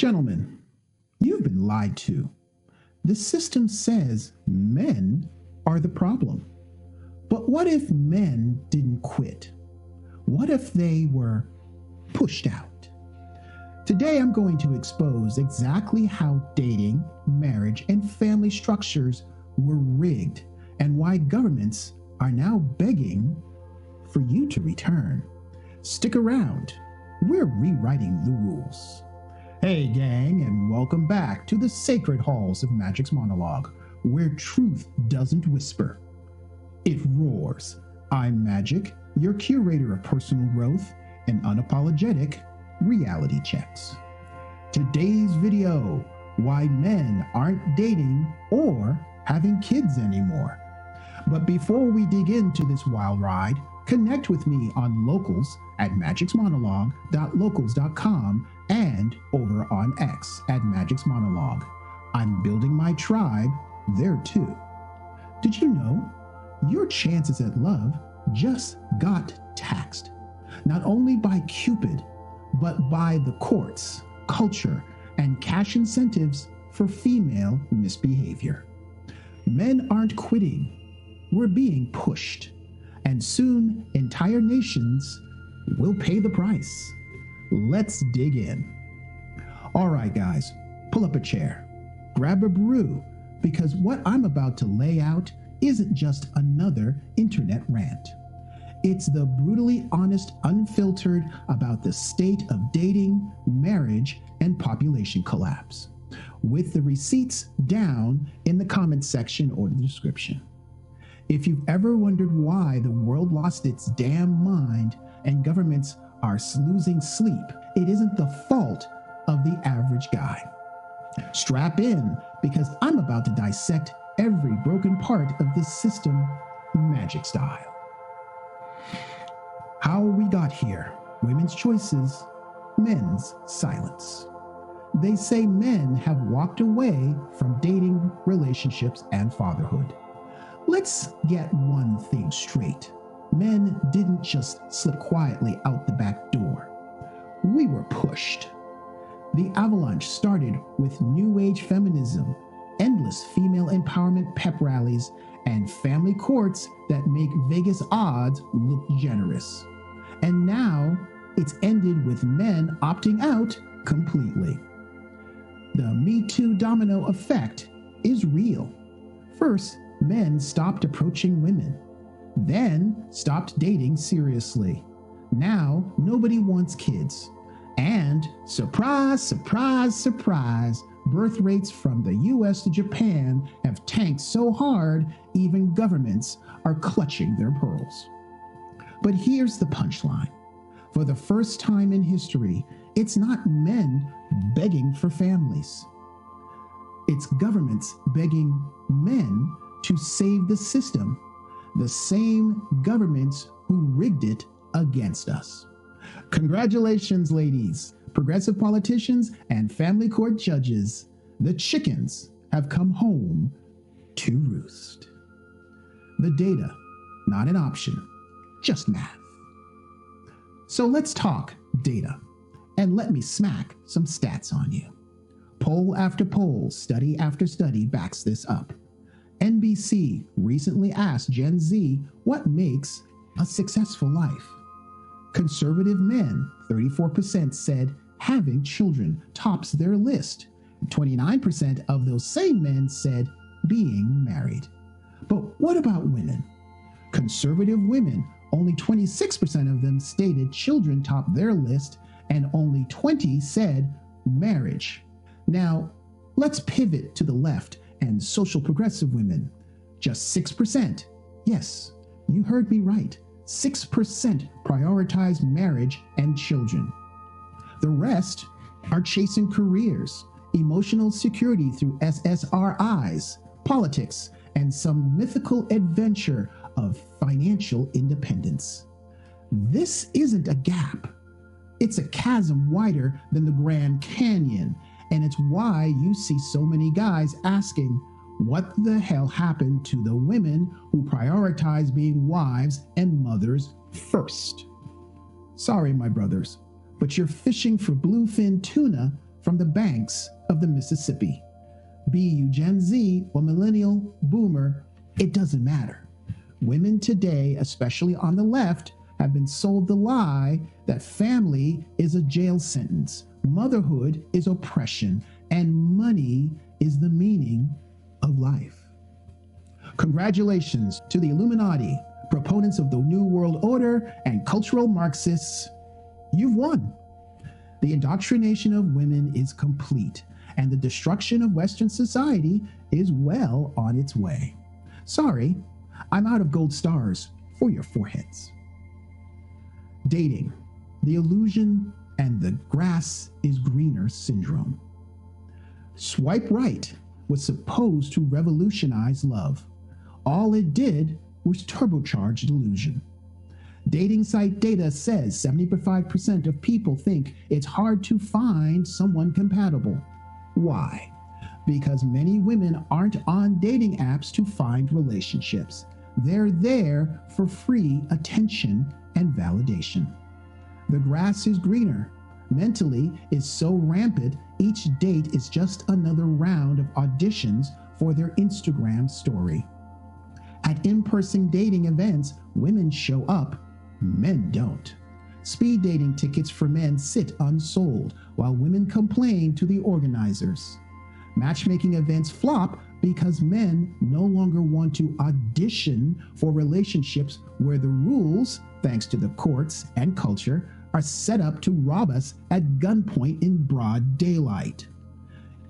Gentlemen, you've been lied to. The system says men are the problem. But what if men didn't quit? What if they were pushed out? Today I'm going to expose exactly how dating, marriage, and family structures were rigged and why governments are now begging for you to return. Stick around. We're rewriting the rules. Hey gang, and welcome back to the sacred halls of Magic's monologue, where truth doesn't whisper. It roars. I'm Magic, your curator of personal growth and unapologetic reality checks. Today's video, why men aren't dating or having kids anymore. But before we dig into this wild ride, connect with me on Locals at magicsmonologue.locals.com and over on X at Magic's Monologue. I'm building my tribe there too. Did you know your chances at love just got taxed? Not only by Cupid, but by the courts, culture, and cash incentives for female misbehavior. Men aren't quitting. We're being pushed. And soon, entire nations will pay the price. Let's dig in. All right, guys, pull up a chair, grab a brew, because what I'm about to lay out isn't just another internet rant. It's the brutally honest, unfiltered about the state of dating, marriage, and population collapse, with the receipts down in the comments section or the description. If you've ever wondered why the world lost its damn mind and governments are losing sleep, it isn't the fault of the average guy. Strap in, because I'm about to dissect every broken part of this system, magic style. How we got here, women's choices, men's silence. They say men have walked away from dating, relationships, and fatherhood. Let's get one thing straight. Men didn't just slip quietly out the back door. We were pushed. The avalanche started with New Age feminism, endless female empowerment pep rallies, and family courts that make Vegas odds look generous. And now it's ended with men opting out completely. The Me Too domino effect is real. First, men stopped approaching women, then stopped dating seriously. Now, nobody wants kids. And surprise, surprise, surprise, birth rates from the US to Japan have tanked so hard, even governments are clutching their pearls. But here's the punchline. For the first time in history, it's not men begging for families. It's governments begging men to save the system, the same governments who rigged it against us. Congratulations, ladies, progressive politicians, and family court judges. The chickens have come home to roost. The data, not an option, just math. So let's talk data, and let me smack some stats on you. Poll after poll, study after study backs this up. NBC recently asked Gen Z what makes a successful life. Conservative men, 34% said having children tops their list. 29% of those same men said being married. But what about women? Conservative women, only 26% of them stated children topped their list, and only 20% said marriage. Now, let's pivot to the left and social progressive women. Just 6%. Yes, you heard me right. 6% prioritize marriage and children. The rest are chasing careers, emotional security through SSRIs, politics, and some mythical adventure of financial independence. This isn't a gap. It's a chasm wider than the Grand Canyon, and it's why you see so many guys asking, what the hell happened to the women who prioritize being wives and mothers first? Sorry, my brothers, but you're fishing for bluefin tuna from the banks of the Mississippi. Be you Gen Z or millennial, boomer, it doesn't matter. Women today, especially on the left, have been sold the lie that family is a jail sentence, motherhood is oppression, and money is the meaning of life. Congratulations to the Illuminati, proponents of the New World Order, and cultural Marxists. You've won. The indoctrination of women is complete, and the destruction of Western society is well on its way. Sorry, I'm out of gold stars for your foreheads. Dating, the illusion and the grass is greener syndrome. Swipe right was supposed to revolutionize love. All it did was turbocharge delusion. Dating site data says 75% of people think it's hard to find someone compatible. Why? Because many women aren't on dating apps to find relationships. They're there for free attention and validation. The grass is greener. Mentally is so rampant, each date is just another round of auditions for their Instagram story. At in-person dating events, women show up, men don't. Speed dating tickets for men sit unsold, while women complain to the organizers. Matchmaking events flop because men no longer want to audition for relationships where the rules, thanks to the courts and culture, are set up to rob us at gunpoint in broad daylight.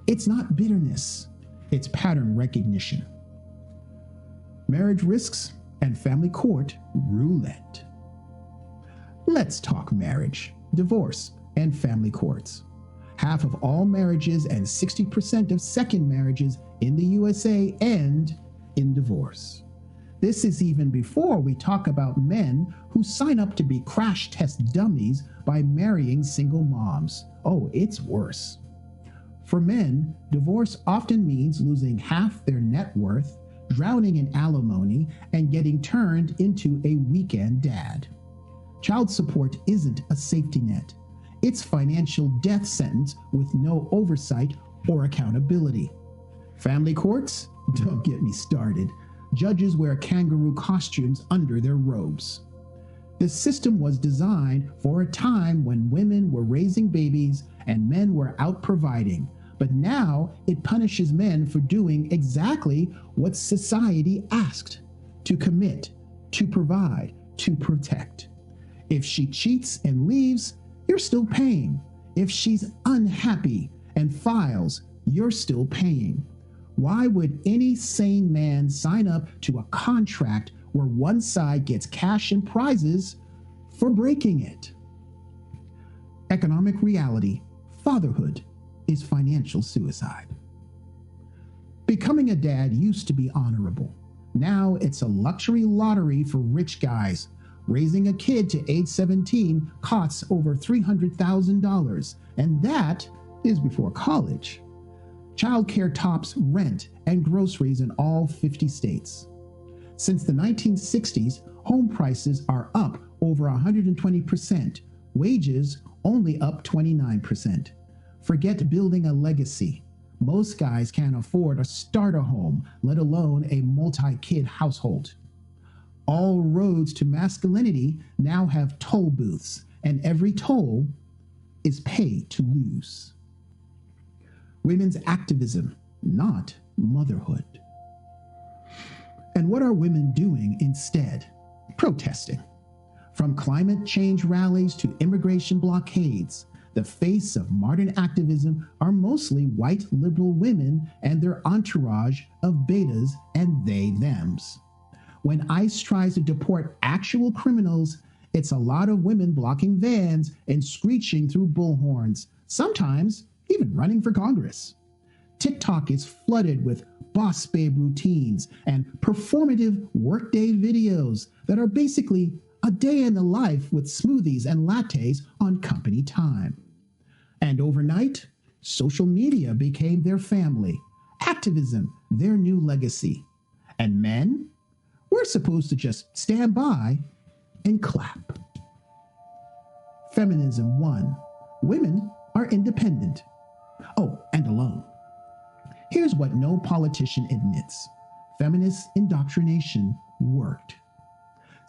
It's not bitterness, it's pattern recognition. Marriage risks and family court roulette. Let's talk marriage, divorce, and family courts. Half of all marriages and 60% of second marriages in the USA end in divorce. This is even before we talk about men who sign up to be crash test dummies by marrying single moms. Oh, it's worse. For men, divorce often means losing half their net worth, drowning in alimony, and getting turned into a weekend dad. Child support isn't a safety net. It's financial death sentence with no oversight or accountability. Family courts? Don't get me started. Judges wear kangaroo costumes under their robes. The system was designed for a time when women were raising babies and men were out providing, but now it punishes men for doing exactly what society asked: to commit, to provide, to protect. If she cheats and leaves, you're still paying. If she's unhappy and files, you're still paying. Why would any sane man sign up to a contract where one side gets cash and prizes for breaking it? Economic reality, fatherhood is financial suicide. Becoming a dad used to be honorable. Now it's a luxury lottery for rich guys. Raising a kid to age 17 costs over $300,000, and that is before college. Childcare tops rent and groceries in all 50 states. Since the 1960s, home prices are up over 120%, wages only up 29%. Forget building a legacy. Most guys can't afford a starter home, let alone a multi-kid household. All roads to masculinity now have toll booths, and every toll is pay to lose. Women's activism, not motherhood. And what are women doing instead? Protesting. From climate change rallies to immigration blockades, the face of modern activism are mostly white liberal women and their entourage of betas and they-thems. When ICE tries to deport actual criminals, it's a lot of women blocking vans and screeching through bullhorns, sometimes even running for Congress. TikTok is flooded with boss babe routines and performative workday videos that are basically a day in the life with smoothies and lattes on company time. And overnight, social media became their family, activism their new legacy. And men? We're supposed to just stand by and clap. Feminism 1. Women are independent. alone. Here's what no politician admits. Feminist indoctrination worked.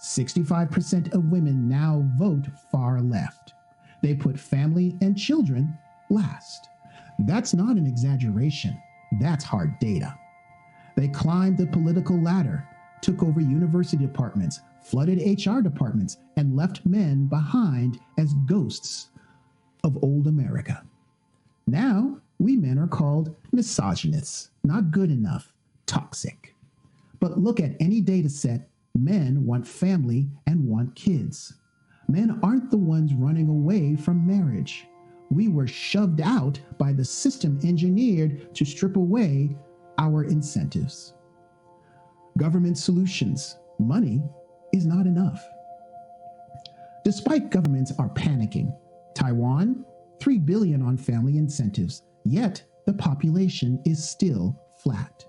65% of women now vote far left. They put family and children last. That's not an exaggeration. That's hard data. They climbed the political ladder, took over university departments, flooded HR departments, and left men behind as ghosts of old America. Now, we men are called misogynists, not good enough, toxic. But look at any data set, men want family and want kids. Men aren't the ones running away from marriage. We were shoved out by the system engineered to strip away our incentives. Government solutions. Money is not enough. Despite governments are panicking, Taiwan, $3 billion on family incentives, yet the population is still flat.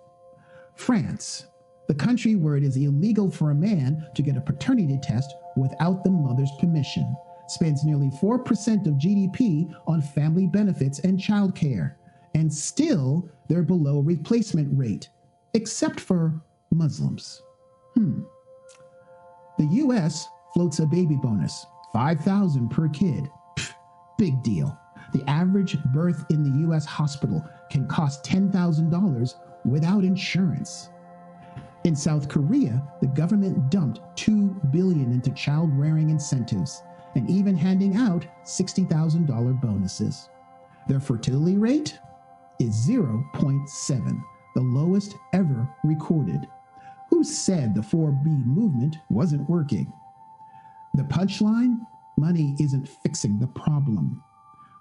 France, the country where it is illegal for a man to get a paternity test without the mother's permission, spends nearly 4% of GDP on family benefits and childcare, and still they're below replacement rate, except for Muslims. The US floats a baby bonus, $5,000 per kid. Pfft, big deal. The average birth in the US hospital can cost $10,000 without insurance. In South Korea, the government dumped $2 billion into child-rearing incentives and even handing out $60,000 bonuses. Their fertility rate is 0.7, the lowest ever recorded. Who said the 4B movement wasn't working? The punchline? Money isn't fixing the problem.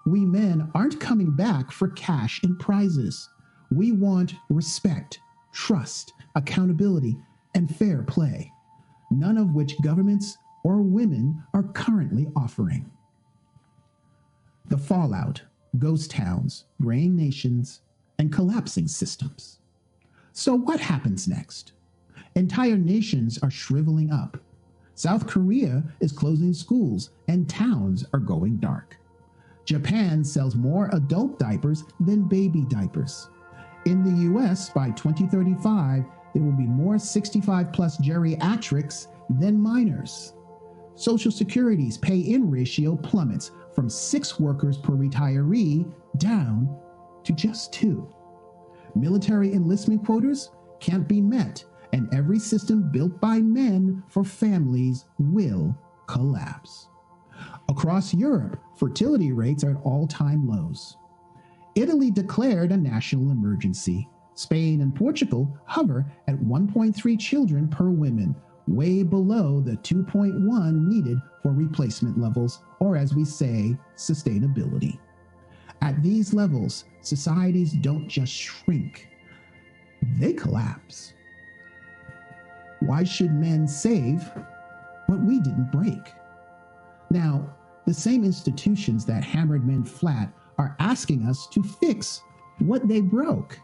We men aren't coming back for cash and prizes. We want respect, trust, accountability, and fair play, none of which governments or women are currently offering. The fallout: ghost towns, graying nations, and collapsing systems. So what happens next? Entire nations are shriveling up. South Korea is closing schools and towns are going dark. Japan sells more adult diapers than baby diapers. In the US, by 2035, there will be more 65-plus geriatrics than minors. Social Security's pay-in ratio plummets from 6 workers per retiree down to just 2. Military enlistment quotas can't be met, and every system built by men for families will collapse. Across Europe, fertility rates are at all-time lows. Italy declared a national emergency. Spain and Portugal hover at 1.3 children per woman, way below the 2.1 needed for replacement levels, or as we say, sustainability. At these levels, societies don't just shrink, they collapse. Why should men save what we didn't break? Now, the same institutions that hammered men flat are asking us to fix what they broke.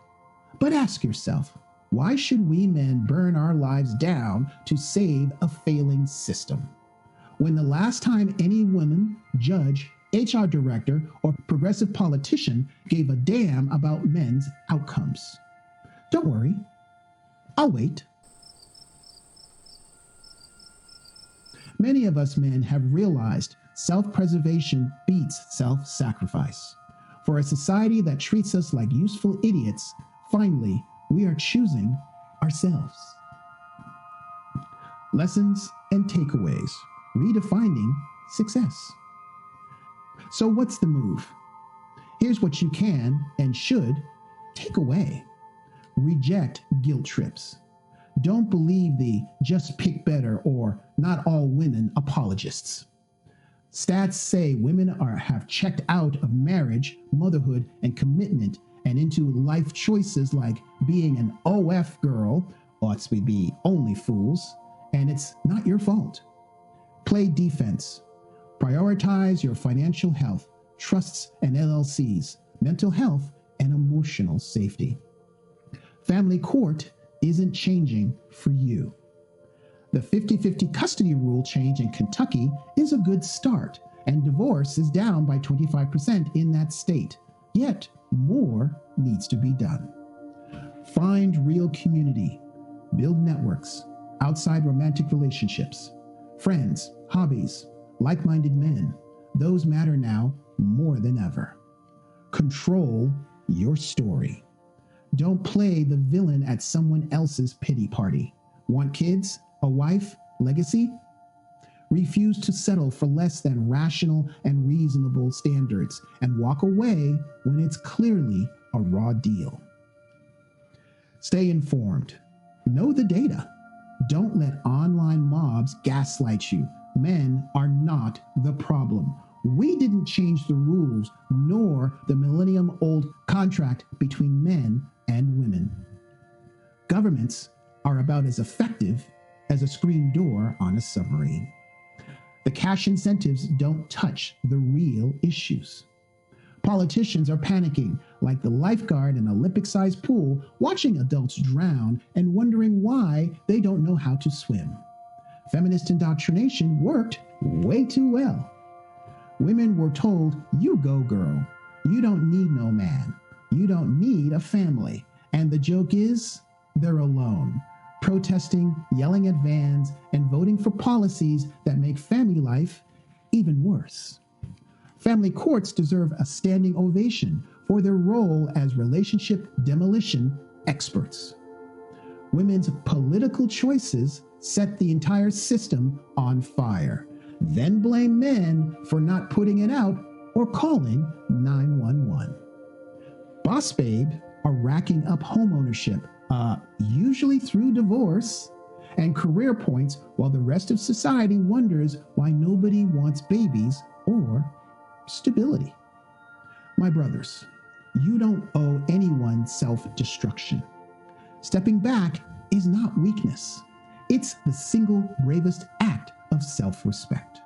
But ask yourself, why should we men burn our lives down to save a failing system? When the last time any woman, judge, HR director, or progressive politician gave a damn about men's outcomes? Don't worry, I'll wait. Many of us men have realized self-preservation beats self-sacrifice. For a society that treats us like useful idiots, finally, we are choosing ourselves. Lessons and takeaways. Redefining success. So what's the move? Here's what you can and should take away. Reject guilt trips. Don't believe the just pick better or not all women apologists. Stats say women have checked out of marriage, motherhood, and commitment and into life choices like being an OF girl, ought to be only fools, and it's not your fault. Play defense. Prioritize your financial health, trusts and LLCs, mental health, and emotional safety. Family court isn't changing for you. The 50-50 custody rule change in Kentucky is a good start, and divorce is down by 25% in that state. Yet, more needs to be done. Find real community, build networks outside romantic relationships, friends, hobbies, like-minded men. Those matter now more than ever. Control your story. Don't play the villain at someone else's pity party. Want kids, a wife, legacy? Refuse to settle for less than rational and reasonable standards and walk away when it's clearly a raw deal. Stay informed. Know the data. Don't let online mobs gaslight you. Men are not the problem. We didn't change the rules nor the millennium-old contract between men and women. Governments are about as effective as a screen door on a submarine. The cash incentives don't touch the real issues. Politicians are panicking like the lifeguard in an Olympic-sized pool, watching adults drown and wondering why they don't know how to swim. Feminist indoctrination worked way too well. Women were told, "You go, girl. You don't need no man. You don't need a family." And the joke is, they're alone, protesting, yelling at vans, and voting for policies that make family life even worse. Family courts deserve a standing ovation for their role as relationship demolition experts. Women's political choices set the entire system on fire, then blame men for not putting it out or calling 911. Boss babe are racking up homeownership, usually through divorce, and career points, while the rest of society wonders why nobody wants babies or stability. My brothers, you don't owe anyone self-destruction. Stepping back is not weakness. It's the single bravest act of self-respect.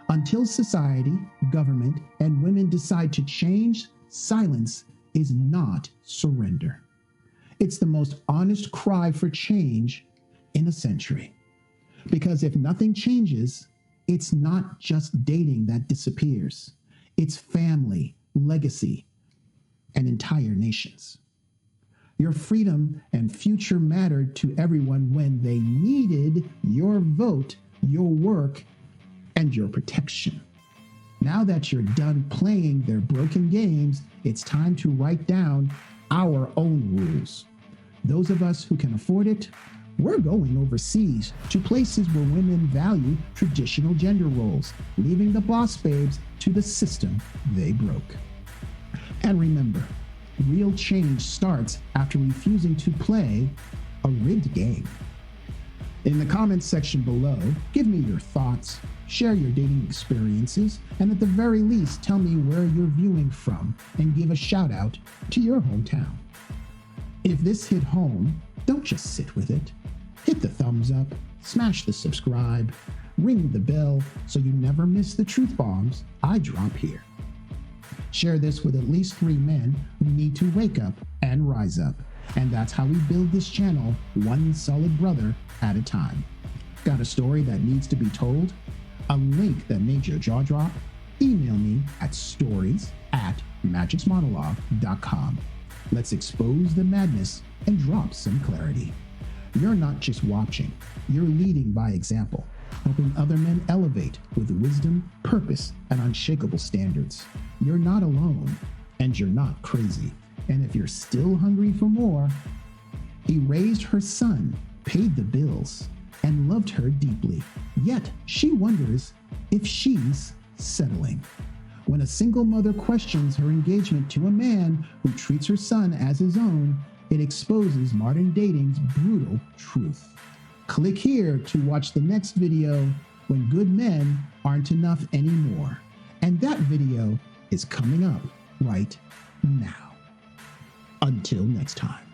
Until society, government, and women decide to change, silence is not surrender. It's the most honest cry for change in a century. Because if nothing changes, it's not just dating that disappears. It's family, legacy, and entire nations. Your freedom and future mattered to everyone when they needed your vote, your work, and your protection. Now that you're done playing their broken games, it's time to write down our own rules. Those of us who can afford it, we're going overseas to places where women value traditional gender roles, leaving the boss babes to the system they broke. And remember, real change starts after refusing to play a rigged game. In the comments section below, give me your thoughts, share your dating experiences, and at the very least, tell me where you're viewing from and give a shout out to your hometown. If this hit home, don't just sit with it. Hit the thumbs up, smash the subscribe, ring the bell so you never miss the truth bombs I drop here. Share this with at least 3 men who need to wake up and rise up. And that's how we build this channel, one solid brother at a time. Got a story that needs to be told? A link that made your jaw drop? Email me at stories@magicsmonologue.com. Let's expose the madness and drop some clarity. You're not just watching, you're leading by example, helping other men elevate with wisdom, purpose, and unshakable standards. You're not alone, and you're not crazy. And if you're still hungry for more, he raised her son, paid the bills, and loved her deeply. Yet she wonders if she's settling. When a single mother questions her engagement to a man who treats her son as his own, it exposes modern dating's brutal truth. Click here to watch the next video, When Good Men Aren't Enough Anymore. And that video is coming up right now. Until next time.